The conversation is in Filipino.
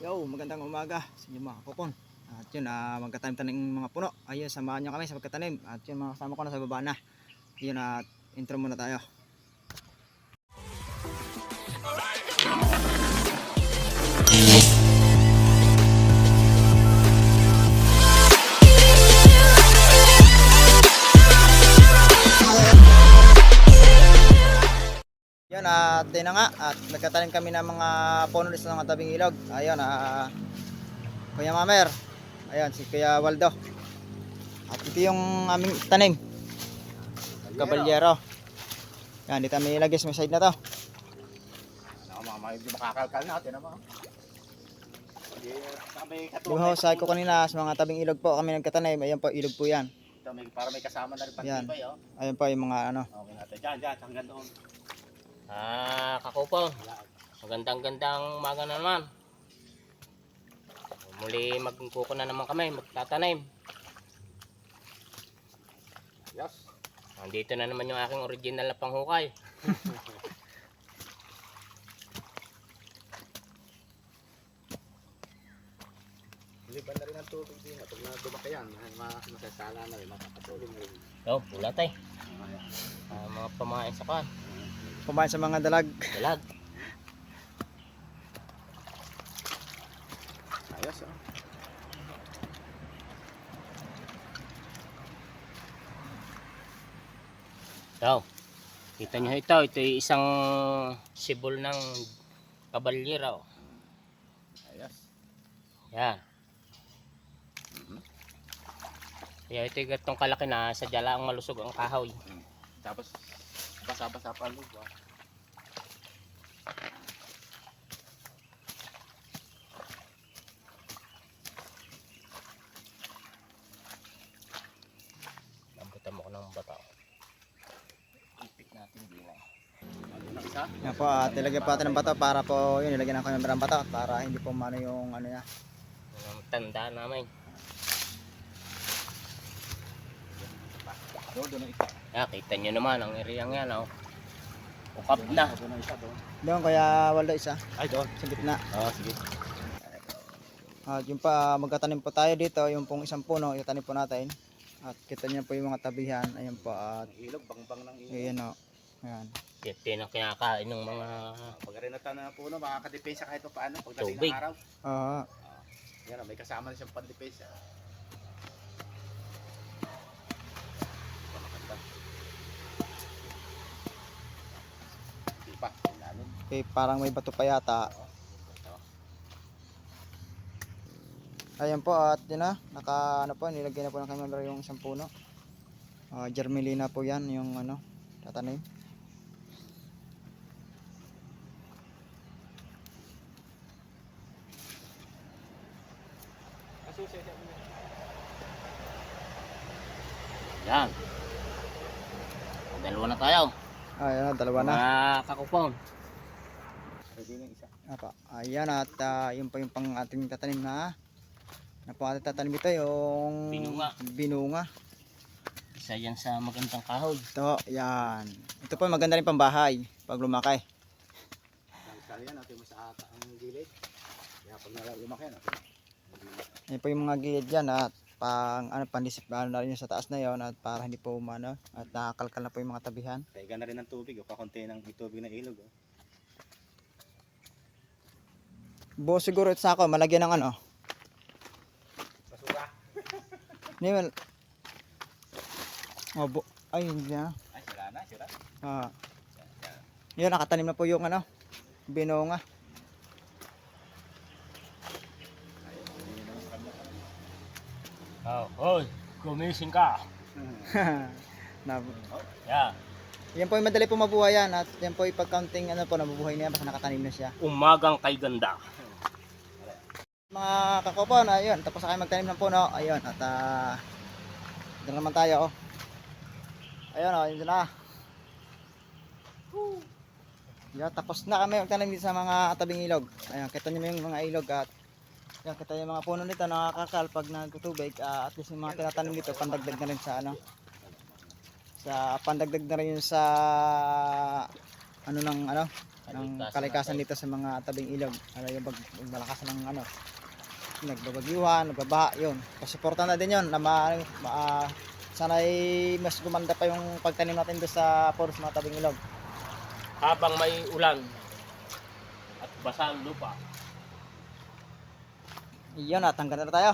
Yo, magandang umaga sa inyo mga kapupon. At yun, magkatanim-tanim ng mga puno. Ayun, samahan nyo kami sa pagkatanim. At yun, mga kasama ko na sa baba na. Yun, at intro muna tayo. Yun, at yun na nga. At nagkatanim kami ng mga puno dito sa mga tabing ilog. Ayun, Kuya Mamer. Ayun, si Kuya Waldo. At ito yung aming tanim. Kabalyero. Yan, dito may ilagay sa side na to. Hindi makakalkal natin naman. Di ba sa ko kanina sa mga tabing ilog po kami nagkatanim. Ayan po, ilog po yan. Ito, para may kasama na rin Yan. pagtibay. Oh. Ayun po yung mga ano. Okay natin. Diyan, hanggang doon. Kakupong, magandang umaga na naman. Muli magkuko na naman kami, magtatanim. Yes. Nandito na naman yung aking original na panghukay. Liban na rin ang tubig din. Pag dumaki yan, masasala na rin, makakatulog na rin. So, bulat eh. Mga pamain sa kan. Kumain sa mga dalag. Dalag. Ayos, oh. So, kita nyo ito. Ito yung isang sibol ng kabalyero. Ayos. Yan. Kaya ito yung gatong kalaki na sa dala ang malusog ang kahoy. Tapos, basa-basa pa lupa. Lambutan mo ko ng bata. Ipit natin din eh. Isa? Yan po, ilagyan po natin ng bato para po yun, ilagyan natin ng bato para hindi po mano yung ano niya. Ang tanda namin. Doon ang isa. Kita nyo naman ang ereyang yan. Oh. Ukap na. Doon ang isa doon. Doon Kuya Waldo isa, Ay, doon. sa gitna. Sige. At yung pa, magkatanim po tayo dito, yung pong isang puno, itanim po natin. At kita niyo po yung mga tabihan, ayan po, at Ilog, bang-bang ng ilog. ayan o. Ayan. Yan ang kinakain ng mga Pag rin na puno, makakadepensa kahit pa paano pagdating Tubig. ng araw. Oo. Yan, may kasama na siyang pandepensa. Di pa, ilalim. Okay, parang may bato pa yata. Ayan po, at yun na, ano po, nilagay na po ng camera yung isang puno. Germelina po yan, yung ano, tatanim. yan. Dalawa na tayo. Ayan na, dalawa na. Mga kakupon. Pwede na isa. Apa, ayan, at yun po yung pang ating tatanim na po ating tatanim ito, yung Binunga. binunga. Isa yan sa magandang kahoy. Ito, yan. Ito po maganda rin pambahay pag lumaki. Kali yan, natin mo sa ata ang gilid. Kaya pag lumaki yan, Yan po yung mga gilid dyan, at pang ano, pandisip na rin yung sa taas na yon, at para hindi po umano at nakakalkal na po yung mga tabihan. Taiga na rin ng tubig, o kakunti ng tubig na ilog. Oh. Buo siguro ito sa ako, malagyan ng ano. Basura. Hindi man. Ay, hindi na. Ay, sira na, sira. Yun, nakatanim na po yung ano, binunga. Hoy, gumising ka. na, Yan. yan po yung madali po mabuhay yan, at yan po yung pag-counting ano po, nabubuhay na yan basta nakatanim na siya. Umagang kay ganda. Mga kakopon, ayun, tapos na kayo magtanim ng puno, ayun, at dito naman tayo, oh. Ayun, oh, yun na. Yan, tapos na kami magtanim dito sa mga tabing ilog. Ayun, kita nyo yung mga ilog, at yan, kita yung mga puno nito, nakakakal pag nagtutubig, at least yung mga tinatanim dito, pandagdag na rin sa ano, pandagdag na rin yun sa ano ng ano, ng kalikasan dito sa mga tabing ilog. Ano yung malakas ng ano, nagbabagyuhan, nagbabaha, yun. Pasuporta na din yun na sana'y mas gumanda pa yung pagtanim natin doon sa forest mga tabing ilog. Habang may ulan at basa ang lupa. Yun at hanggang na tayo.